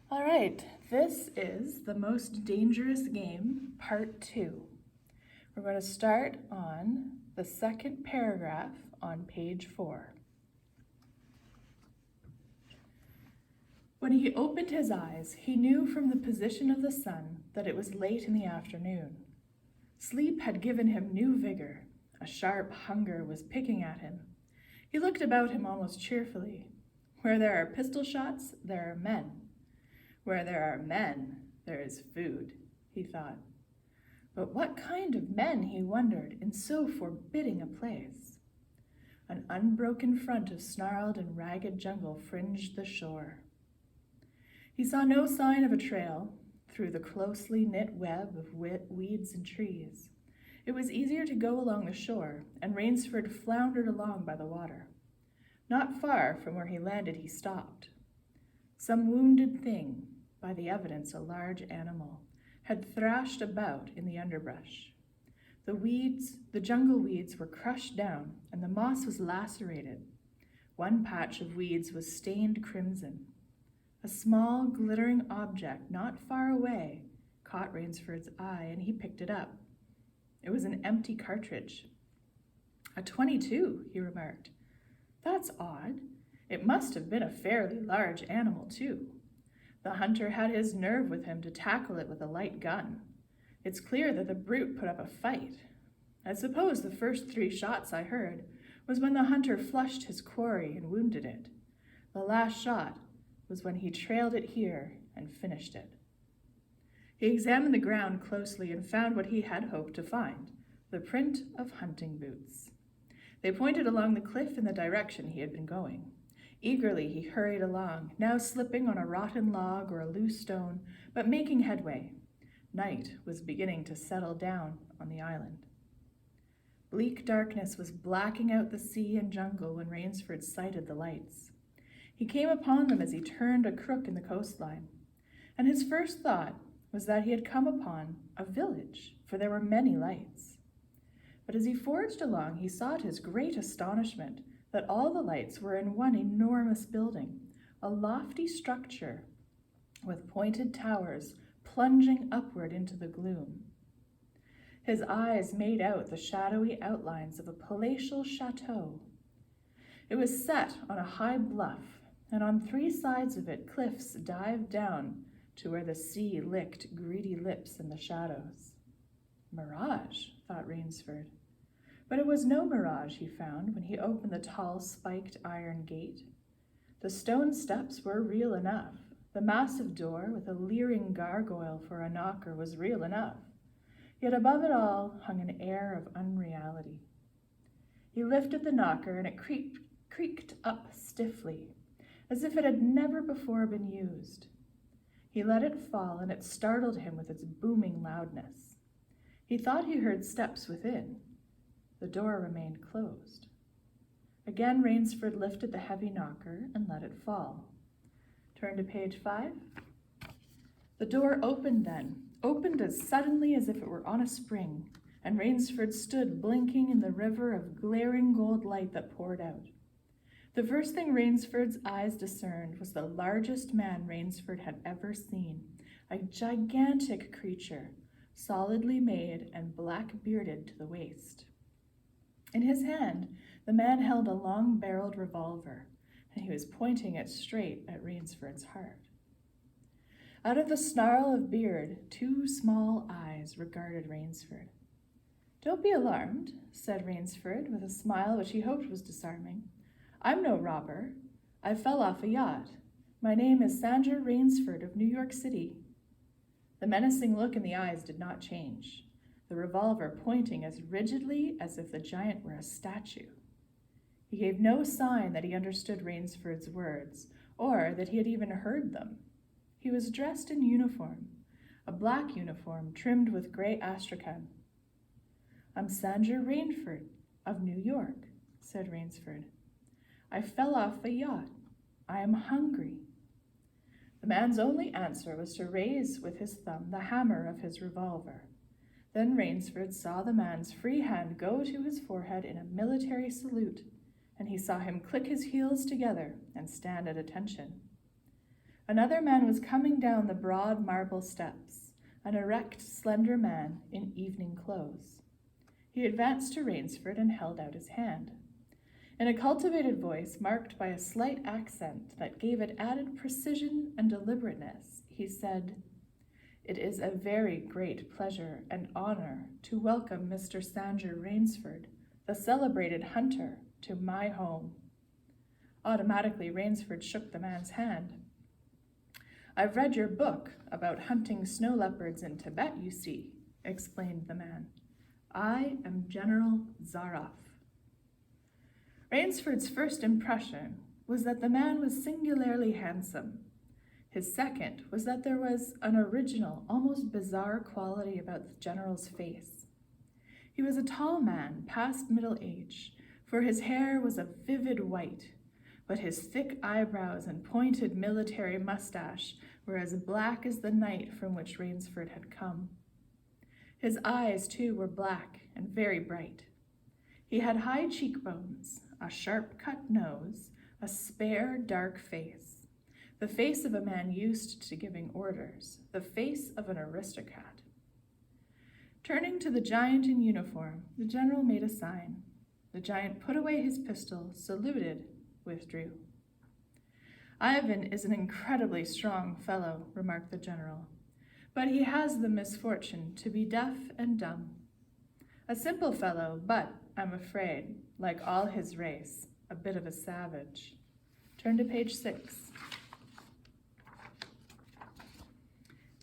All right, this is the most dangerous game, part 2. We're going to start on the second paragraph on page 4. When he opened his eyes, he knew from the position of the sun that it was late in the afternoon. Sleep had given him new vigor. A sharp hunger was picking at him. He looked about him almost cheerfully. Where there are pistol shots, there are men. Where there are men, there is food, he thought. But what kind of men, he wondered, in so forbidding a place? An unbroken front of snarled and ragged jungle fringed the shore. He saw no sign of a trail through the closely knit web of weeds and trees. It was easier to go along the shore, and Rainsford floundered along by the water. Not far from where he landed, he stopped. Some wounded thing, by the evidence a large animal, had thrashed about in the underbrush. The jungle weeds were crushed down, and the moss was lacerated. One patch of weeds was stained crimson. A small, glittering object not far away caught Rainsford's eye, and he picked it up. It was an empty cartridge. "A .22, he remarked. "That's odd. It must have been a fairly large animal, too. The hunter had his nerve with him to tackle it with a light gun. It's clear that the brute put up a fight. I suppose the first 3 shots I heard was when the hunter flushed his quarry and wounded it. The last shot was when he trailed it here and finished it." He examined the ground closely and found what he had hoped to find, the print of hunting boots. They pointed along the cliff in the direction he had been going. Eagerly he hurried along, now slipping on a rotten log or a loose stone, but making headway. Night was beginning to settle down on the island. Bleak darkness was blacking out the sea and jungle when Rainsford sighted the lights. He came upon them as he turned a crook in the coastline, and his first thought was that he had come upon a village, for there were many lights. But as he forged along, he saw to his great astonishment that all the lights were in one enormous building, a lofty structure with pointed towers plunging upward into the gloom. His eyes made out the shadowy outlines of a palatial chateau. It was set on a high bluff, and on 3 sides of it cliffs dived down to where the sea licked greedy lips in the shadows. Mirage, thought Rainsford. But it was no mirage, he found, when he opened the tall, spiked iron gate. The stone steps were real enough. The massive door, with a leering gargoyle for a knocker, was real enough. Yet above it all hung an air of unreality. He lifted the knocker, and it creaked up stiffly, as if it had never before been used. He let it fall, and it startled him with its booming loudness. He thought he heard steps within. The door remained closed. Again, Rainsford lifted the heavy knocker and let it fall. Turn to page 5. The door opened as suddenly as if it were on a spring, and Rainsford stood blinking in the river of glaring gold light that poured out. The first thing Rainsford's eyes discerned was the largest man Rainsford had ever seen, a gigantic creature, solidly made and black-bearded to the waist. In his hand, the man held a long-barreled revolver, and he was pointing it straight at Rainsford's heart. Out of the snarl of beard, 2 small eyes regarded Rainsford. "Don't be alarmed," said Rainsford, with a smile which he hoped was disarming. "I'm no robber. I fell off a yacht. My name is Sandra Rainsford of New York City." The menacing look in the eyes did not change, the revolver pointing as rigidly as if the giant were a statue. He gave no sign that he understood Rainsford's words, or that he had even heard them. He was dressed in uniform, a black uniform trimmed with gray astrakhan. "I'm Sandra Rainsford of New York," said Rainsford. "I fell off a yacht. I am hungry." The man's only answer was to raise with his thumb the hammer of his revolver. Then Rainsford saw the man's free hand go to his forehead in a military salute, and he saw him click his heels together and stand at attention. Another man was coming down the broad marble steps, an erect, slender man in evening clothes. He advanced to Rainsford and held out his hand. In a cultivated voice marked by a slight accent that gave it added precision and deliberateness, he said, "It is a very great pleasure and honor to welcome Mr. Sanger Rainsford, the celebrated hunter, to my home." Automatically, Rainsford shook the man's hand. "I've read your book about hunting snow leopards in Tibet, you see," explained the man. "I am General Zaroff." Rainsford's first impression was that the man was singularly handsome. His second was that there was an original, almost bizarre quality about the general's face. He was a tall man, past middle age, for his hair was a vivid white, but his thick eyebrows and pointed military mustache were as black as the night from which Rainsford had come. His eyes, too, were black and very bright. He had high cheekbones, a sharp-cut nose, a spare, dark face, the face of a man used to giving orders, the face of an aristocrat. Turning to the giant in uniform, the general made a sign. The giant put away his pistol, saluted, withdrew. "Ivan is an incredibly strong fellow," remarked the general, "but he has the misfortune to be deaf and dumb. A simple fellow, but, I'm afraid, like all his race, a bit of a savage." Turn to page 6.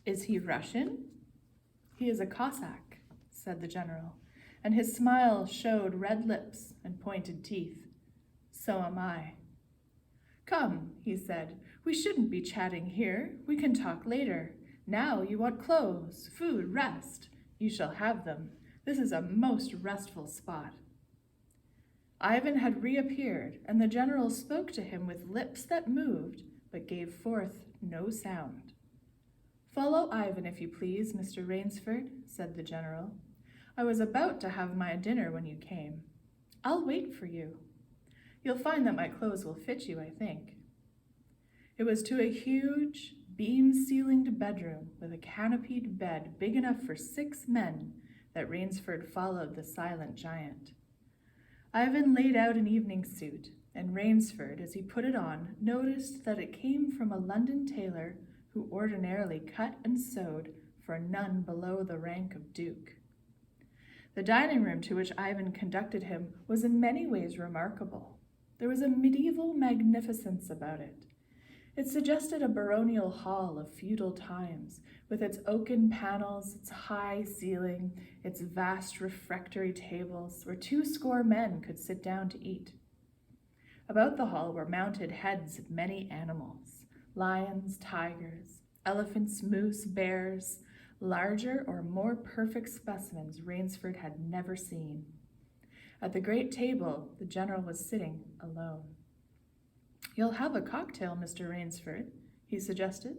"Is he Russian?" "He is a Cossack," said the general, and his smile showed red lips and pointed teeth. "So am I." "Come," he said, "we shouldn't be chatting here. We can talk later. Now you want clothes, food, rest. You shall have them. This is a most restful spot." Ivan had reappeared, and the general spoke to him with lips that moved, but gave forth no sound. "Follow Ivan, if you please, Mr. Rainsford," said the general. "I was about to have my dinner when you came. I'll wait for you. You'll find that my clothes will fit you, I think." It was to a huge, beam-ceilinged bedroom with a canopied bed big enough for 6 men that Rainsford followed the silent giant. Ivan laid out an evening suit, and Rainsford, as he put it on, noticed that it came from a London tailor who ordinarily cut and sewed for none below the rank of duke. The dining room to which Ivan conducted him was in many ways remarkable. There was a medieval magnificence about it. It suggested a baronial hall of feudal times, with its oaken panels, its high ceiling, its vast refectory tables, where 20 men could sit down to eat. About the hall were mounted heads of many animals: lions, tigers, elephants, moose, bears, larger or more perfect specimens Rainsford had never seen. At the great table, the general was sitting alone. "You'll have a cocktail, Mr. Rainsford," he suggested.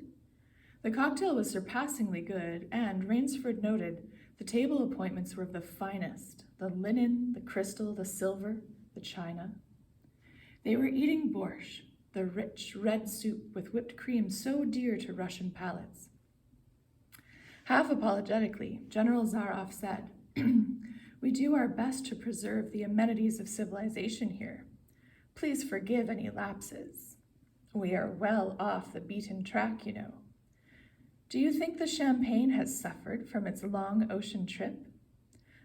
The cocktail was surpassingly good, and, Rainsford noted, the table appointments were of the finest: the linen, the crystal, the silver, the china. They were eating borscht, the rich red soup with whipped cream so dear to Russian palates. Half apologetically, General Zaroff said, "We do our best to preserve the amenities of civilization here. Please forgive any lapses. We are well off the beaten track, you know. Do you think the champagne has suffered from its long ocean trip?"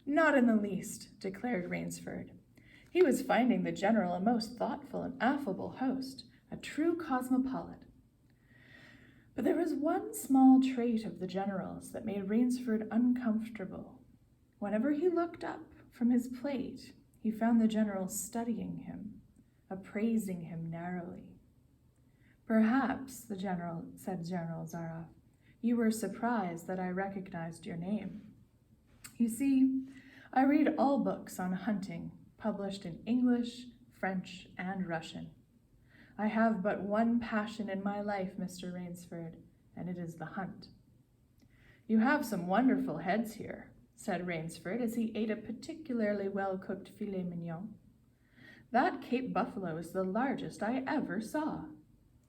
"Not in the least," declared Rainsford. He was finding the general a most thoughtful and affable host, a true cosmopolite. But there was one small trait of the general's that made Rainsford uncomfortable. Whenever he looked up from his plate, he found the general studying him, appraising him narrowly. "Perhaps," said General Zaroff, "you were surprised that I recognized your name. You see, I read all books on hunting, published in English, French, and Russian. I have but one passion in my life, Mr. Rainsford, and it is the hunt." "You have some wonderful heads here," said Rainsford as he ate a particularly well-cooked filet mignon. "That Cape buffalo is the largest I ever saw."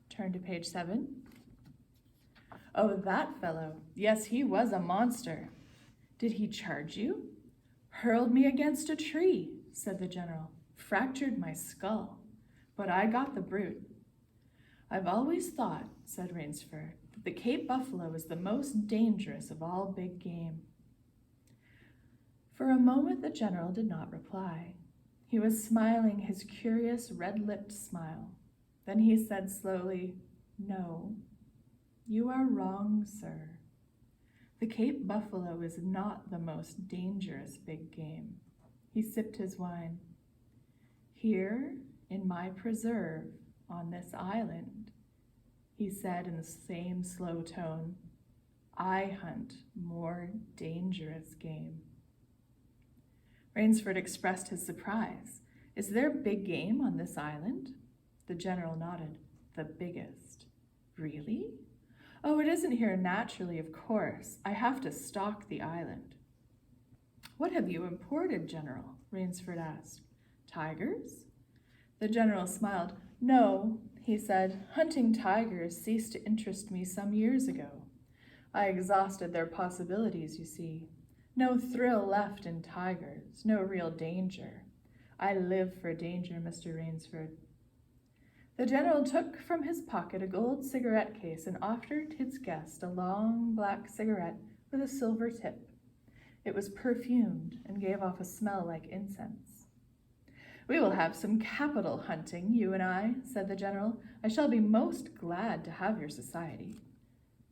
Turn to page 7. Oh, that fellow. Yes, he was a monster. Did he charge you? Hurled me against a tree, said the general. Fractured my skull. But I got the brute. I've always thought, said Rainsford, that the Cape buffalo is the most dangerous of all big game. For a moment the general did not reply. He was smiling his curious red-lipped smile. Then he said slowly, "No, you are wrong, sir. The Cape buffalo is not the most dangerous big game." He sipped his wine. "Here, in my preserve, on this island," he said in the same slow tone, "I hunt more dangerous game." Rainsford expressed his surprise. "Is there big game on this island?" The general nodded. "The biggest." "Really?" "Oh, it isn't here naturally, of course. I have to stock the island." "What have you imported, General?" Rainsford asked. "Tigers?" The general smiled. "No," he said. "Hunting tigers ceased to interest me some years ago. I exhausted their possibilities, you see. No thrill left in tigers, no real danger. I live for danger, Mr. Rainsford." The general took from his pocket a gold cigarette case and offered his guest a long black cigarette with a silver tip. It was perfumed and gave off a smell like incense. "We will have some capital hunting, you and I," said the general. "I shall be most glad to have your society."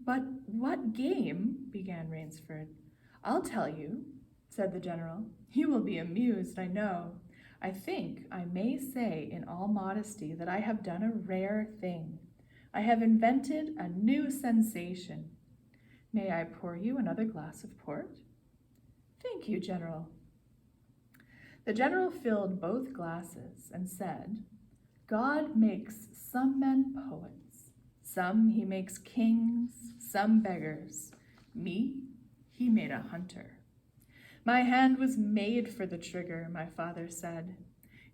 "But what game?" began Rainsford. "I'll tell you," said the general. "You will be amused, I know. I think I may say in all modesty that I have done a rare thing. I have invented a new sensation. May I pour you another glass of port?" "Thank you, General." The general filled both glasses and said, "God makes some men poets. Some he makes kings, some beggars. Me, he made a hunter. My hand was made for the trigger," my father said.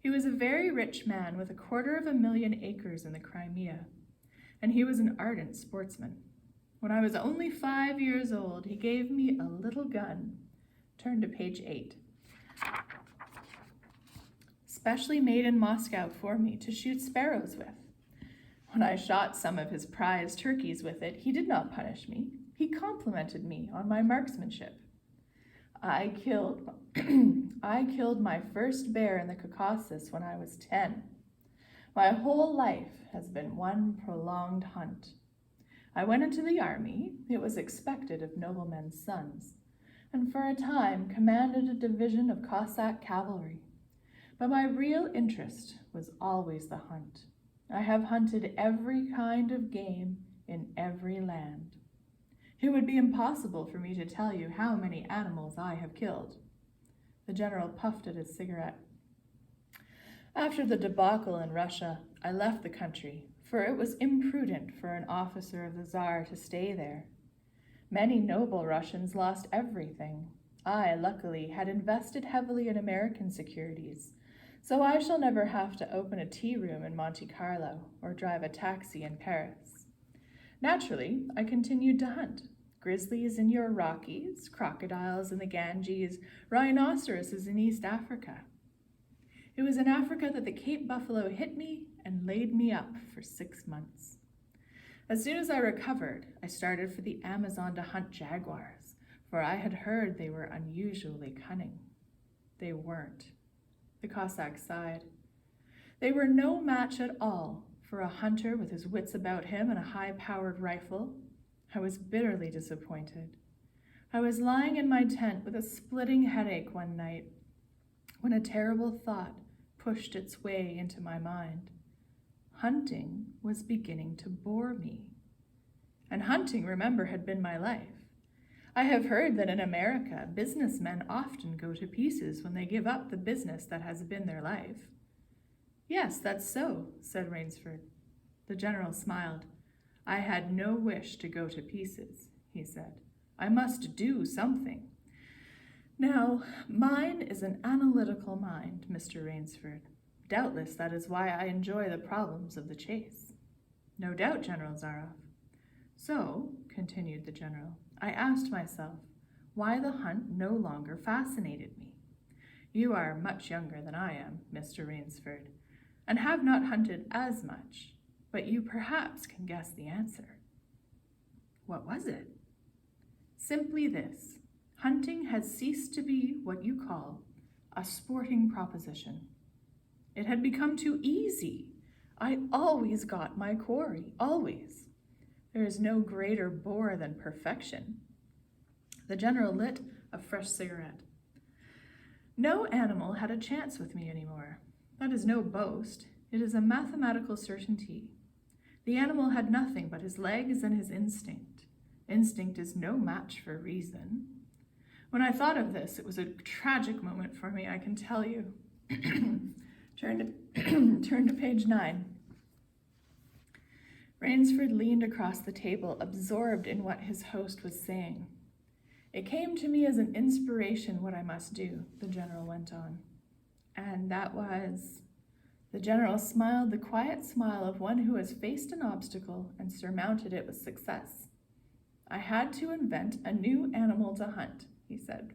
He was a very rich man with 250,000 acres in the Crimea, and he was an ardent sportsman. When I was only 5 years old, he gave me a little gun. Turn to page 8. Specially made in Moscow for me to shoot sparrows with. When I shot some of his prize turkeys with it, he did not punish me. He complimented me on my marksmanship. I killed my first bear in the Caucasus when I was 10. My whole life has been one prolonged hunt. I went into the army. It was expected of noblemen's sons, and for a time commanded a division of Cossack cavalry. But my real interest was always the hunt. I have hunted every kind of game in every land. It would be impossible for me to tell you how many animals I have killed. The general puffed at his cigarette. After the debacle in Russia, I left the country, for it was imprudent for an officer of the Tsar to stay there. Many noble Russians lost everything. I, luckily, had invested heavily in American securities, so I shall never have to open a tea room in Monte Carlo or drive a taxi in Paris. Naturally, I continued to hunt. Grizzlies in your Rockies, crocodiles in the Ganges, rhinoceroses in East Africa. It was in Africa that the Cape buffalo hit me and laid me up for 6 months. As soon as I recovered, I started for the Amazon to hunt jaguars, for I had heard they were unusually cunning. They weren't. The Cossack sighed. They were no match at all for a hunter with his wits about him and a high-powered rifle. I was bitterly disappointed. I was lying in my tent with a splitting headache one night when a terrible thought pushed its way into my mind. Hunting was beginning to bore me. And hunting, remember, had been my life. I have heard that in America, businessmen often go to pieces when they give up the business that has been their life. Yes, that's so, said Rainsford. The general smiled. I had no wish to go to pieces, he said. I must do something. Now, mine is an analytical mind, Mr. Rainsford. Doubtless that is why I enjoy the problems of the chase. No doubt, General Zaroff. So, continued the general, I asked myself why the hunt no longer fascinated me. You are much younger than I am, Mr. Rainsford, and have not hunted as much, but you perhaps can guess the answer. What was it? Simply this: hunting has ceased to be what you call a sporting proposition. It had become too easy. I always got my quarry, always. There is no greater bore than perfection. The general lit a fresh cigarette. No animal had a chance with me anymore. That is no boast. It is a mathematical certainty. The animal had nothing but his legs and his instinct. Instinct is no match for reason. When I thought of this, it was a tragic moment for me, I can tell you. Turn to page 9. Rainsford leaned across the table, absorbed in what his host was saying. It came to me as an inspiration what I must do, the general went on. And that was... The general smiled the quiet smile of one who has faced an obstacle and surmounted it with success. I had to invent a new animal to hunt, he said.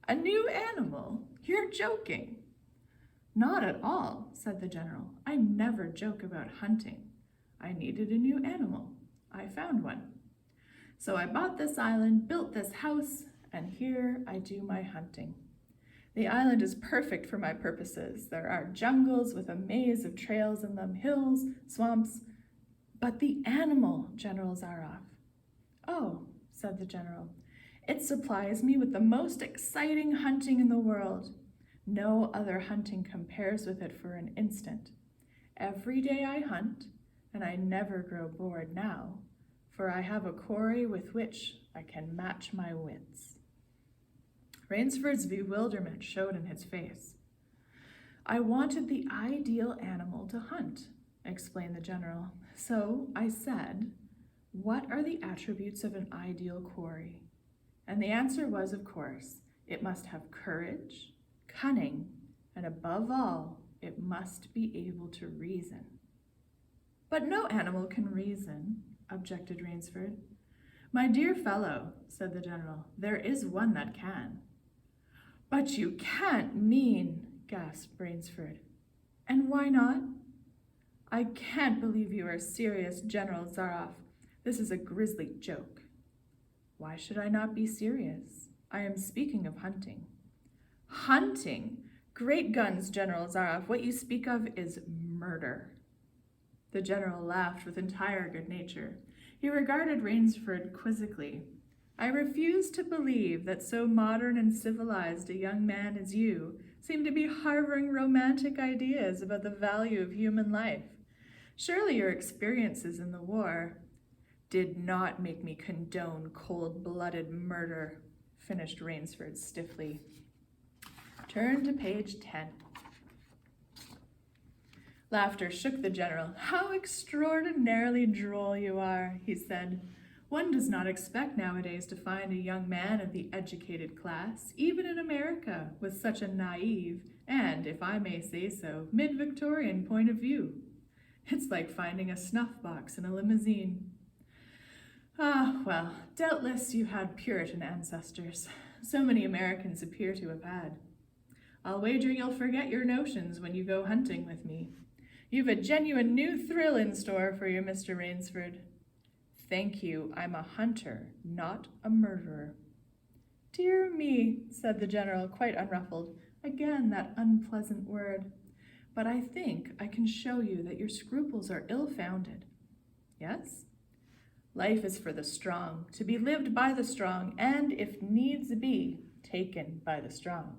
A new animal? You're joking. Not at all, said the general. I never joke about hunting. I needed a new animal. I found one. So I bought this island, built this house, and here I do my hunting. The island is perfect for my purposes. There are jungles with a maze of trails in them, hills, swamps. But the animal, General Zaroff. Oh, said the general, it supplies me with the most exciting hunting in the world. No other hunting compares with it for an instant. Every day I hunt, and I never grow bored now, for I have a quarry with which I can match my wits. Rainsford's bewilderment showed in his face. I wanted the ideal animal to hunt, explained the general. So I said, what are the attributes of an ideal quarry? And the answer was, of course, it must have courage, cunning, and above all, it must be able to reason. But no animal can reason, objected Rainsford. My dear fellow, said the general, there is one that can. But you can't mean, gasped Rainsford. And why not? I can't believe you are serious, General Zaroff. This is a grisly joke. Why should I not be serious? I am speaking of hunting. Hunting? Great guns, General Zaroff. What you speak of is murder. The general laughed with entire good nature. He regarded Rainsford quizzically. I refuse to believe that so modern and civilized a young man as you seem to be harboring romantic ideas about the value of human life. Surely your experiences in the war did not make me condone cold-blooded murder, finished Rainsford stiffly. Turn to page 10. Laughter shook the general. How extraordinarily droll you are, he said. One does not expect nowadays to find a young man of the educated class, even in America, with such a naive and, if I may say so, mid-Victorian point of view. It's like finding a snuff box in a limousine. Ah, well, doubtless you had Puritan ancestors. So many Americans appear to have had. I'll wager you'll forget your notions when you go hunting with me. You've a genuine new thrill in store for you, Mr. Rainsford. Thank you, I'm a hunter, not a murderer. Dear me, said the general, quite unruffled. Again, that unpleasant word. But I think I can show you that your scruples are ill-founded. Yes? Life is for the strong, to be lived by the strong, and, if needs be, taken by the strong.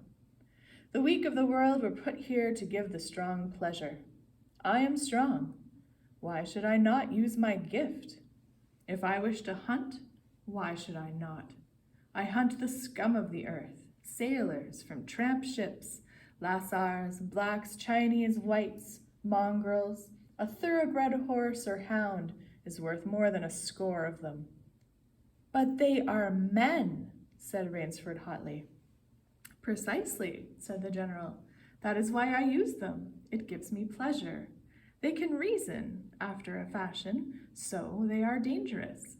The weak of the world were put here to give the strong pleasure. I am strong. Why should I not use my gift? If I wish to hunt, why should I not? I hunt the scum of the earth, sailors from tramp ships, Lascars, blacks, Chinese, whites, mongrels. A thoroughbred horse or hound is worth more than a score of them. But they are men, said Rainsford hotly. Precisely, said the general. That is why I use them. It gives me pleasure. They can reason, after a fashion, so they are dangerous.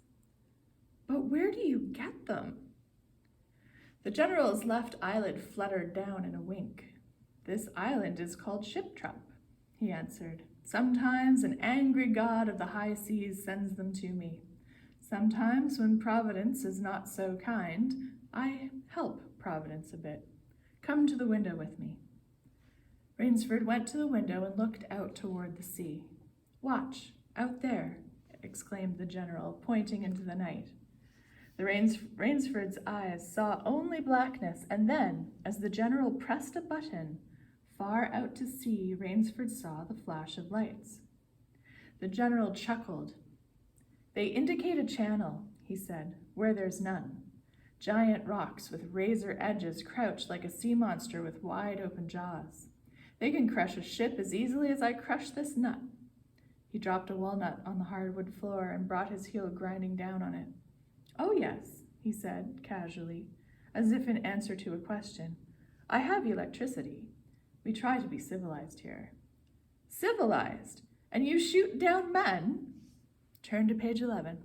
But where do you get them? The general's left eyelid fluttered down in a wink. This island is called Shiptrap, he answered. Sometimes an angry god of the high seas sends them to me. Sometimes, when Providence is not so kind, I help Providence a bit. Come to the window with me. Rainsford went to the window and looked out toward the sea. Watch, out there, exclaimed the general, pointing into the night. Rainsford's eyes saw only blackness, and then, as the general pressed a button, far out to sea, Rainsford saw the flash of lights. The general chuckled. They indicate a channel, he said, where there's none. Giant rocks with razor edges crouch like a sea monster with wide open jaws. They can crush a ship as easily as I crush this nut. He dropped a walnut on the hardwood floor and brought his heel grinding down on it. Oh, yes, he said casually, as if in answer to a question. I have electricity. We try to be civilized here. Civilized? And you shoot down men? Turn to page 11.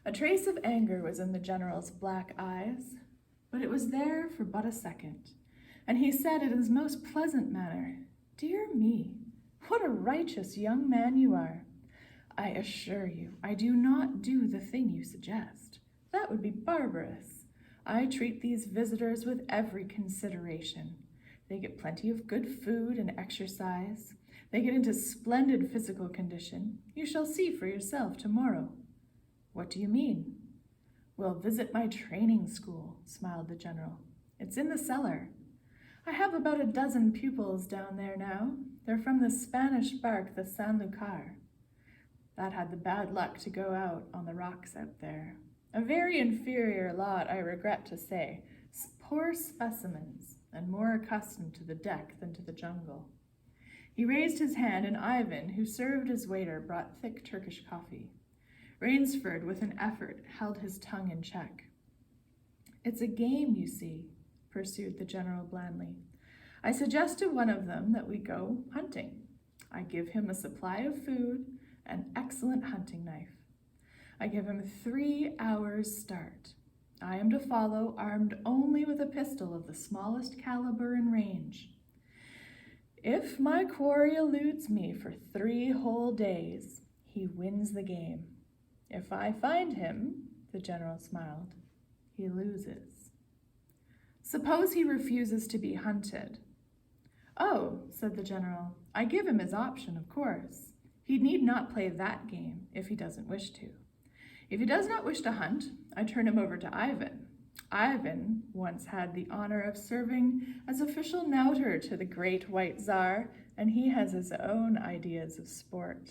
A trace of anger was in the general's black eyes, but it was there for but a second, and he said in his most pleasant manner, Dear me, what a righteous young man you are. I assure you, I do not do the thing you suggest. That would be barbarous. I treat these visitors with every consideration. They get plenty of good food and exercise. They get into splendid physical condition. You shall see for yourself tomorrow. What do you mean? Well, visit my training school, smiled the general. It's in the cellar. I have about a dozen pupils down there now. They're from the Spanish bark, the San Lucar. That had the bad luck to go out on the rocks out there. A very inferior lot, I regret to say. Poor specimens, and more accustomed to the deck than to the jungle. He raised his hand, and Ivan, who served as waiter, brought thick Turkish coffee. Rainsford, with an effort, held his tongue in check. It's a game, you see, pursued the general blandly. I suggest to one of them that we go hunting. I give him a supply of food, an excellent hunting knife. I give him 3 hours' start. I am to follow, armed only with a pistol of the smallest caliber and range. If my quarry eludes me for 3 whole days, he wins the game. If I find him, the general smiled, he loses. Suppose he refuses to be hunted. Oh, said the general, I give him his option, of course. He need not play that game if he doesn't wish to. If he does not wish to hunt, I turn him over to Ivan. Ivan once had the honor of serving as official nouter to the great white Tsar, and he has his own ideas of sport.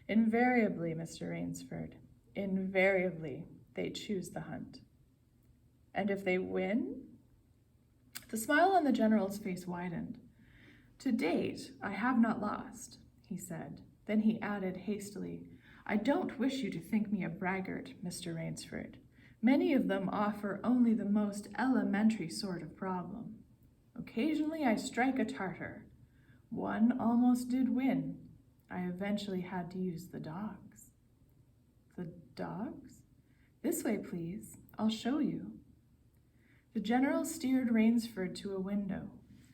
Invariably, Mr. Rainsford, invariably, they choose the hunt. And if they win? The smile on the general's face widened. To date, I have not lost, he said. Then he added hastily, I don't wish you to think me a braggart, Mr. Rainsford. Many of them offer only the most elementary sort of problem. Occasionally I strike a Tartar. One almost did win. I eventually had to use the dogs. The dogs? This way, please. I'll show you. The general steered Rainsford to a window.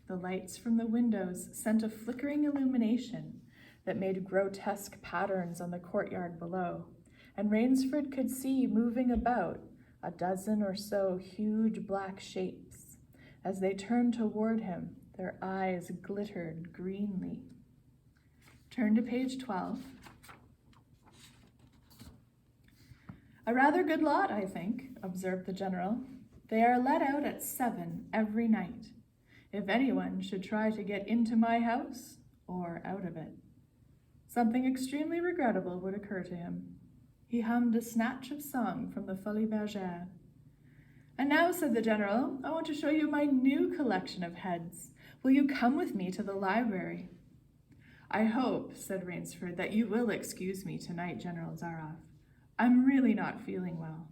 The lights from the windows sent a flickering illumination that made grotesque patterns on the courtyard below, and Rainsford could see moving about a dozen or so huge black shapes. As they turned toward him, their eyes glittered greenly. Turn to page 12. A rather good lot, I think, observed the general. They are let out at 7 every night. If anyone should try to get into my house or out of it, something extremely regrettable would occur to him. He hummed a snatch of song from the Folies Bergère. And now, said the general, I want to show you my new collection of heads. Will you come with me to the library? I hope, said Rainsford, that you will excuse me tonight, General Zaroff. I'm really not feeling well.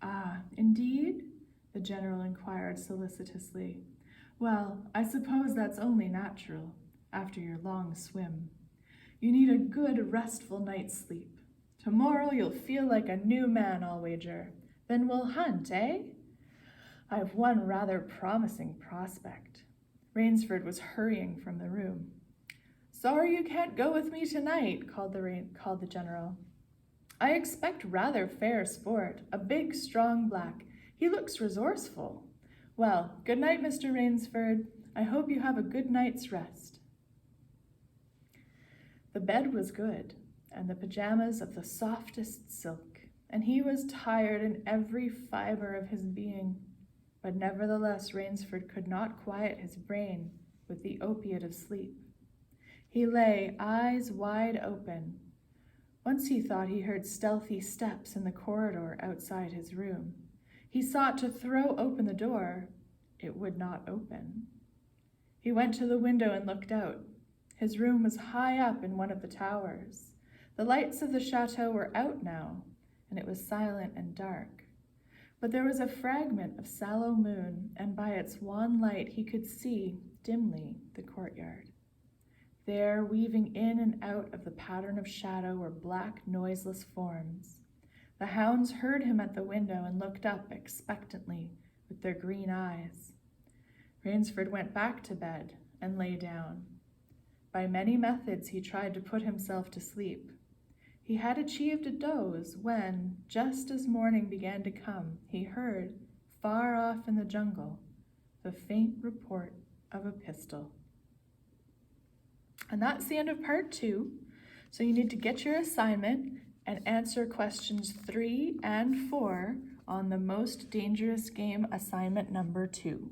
Ah, indeed? The general inquired solicitously. Well, I suppose that's only natural, after your long swim. You need a good, restful night's sleep. Tomorrow you'll feel like a new man, I'll wager. Then we'll hunt, eh? I've one rather promising prospect." Rainsford was hurrying from the room. "Sorry you can't go with me tonight," called the general. "I expect rather fair sport, a big, strong black. He looks resourceful. Well, good night, Mr. Rainsford. I hope you have a good night's rest." The bed was good, and the pajamas of the softest silk, and he was tired in every fiber of his being. But nevertheless, Rainsford could not quiet his brain with the opiate of sleep. He lay, eyes wide open. Once he thought he heard stealthy steps in the corridor outside his room. He sought to throw open the door. It would not open. He went to the window and looked out. His room was high up in one of the towers. The lights of the chateau were out now, and it was silent and dark. But there was a fragment of sallow moon, and by its wan light he could see, dimly, the courtyard. There, weaving in and out of the pattern of shadow, were black, noiseless forms. The hounds heard him at the window and looked up expectantly with their green eyes. Rainsford went back to bed and lay down. By many methods he tried to put himself to sleep. He had achieved a doze when, just as morning began to come, he heard, far off in the jungle, the faint report of a pistol. And that's the end of part 2. So you need to get your assignment and answer questions 3 and 4 on the most dangerous game assignment number 2.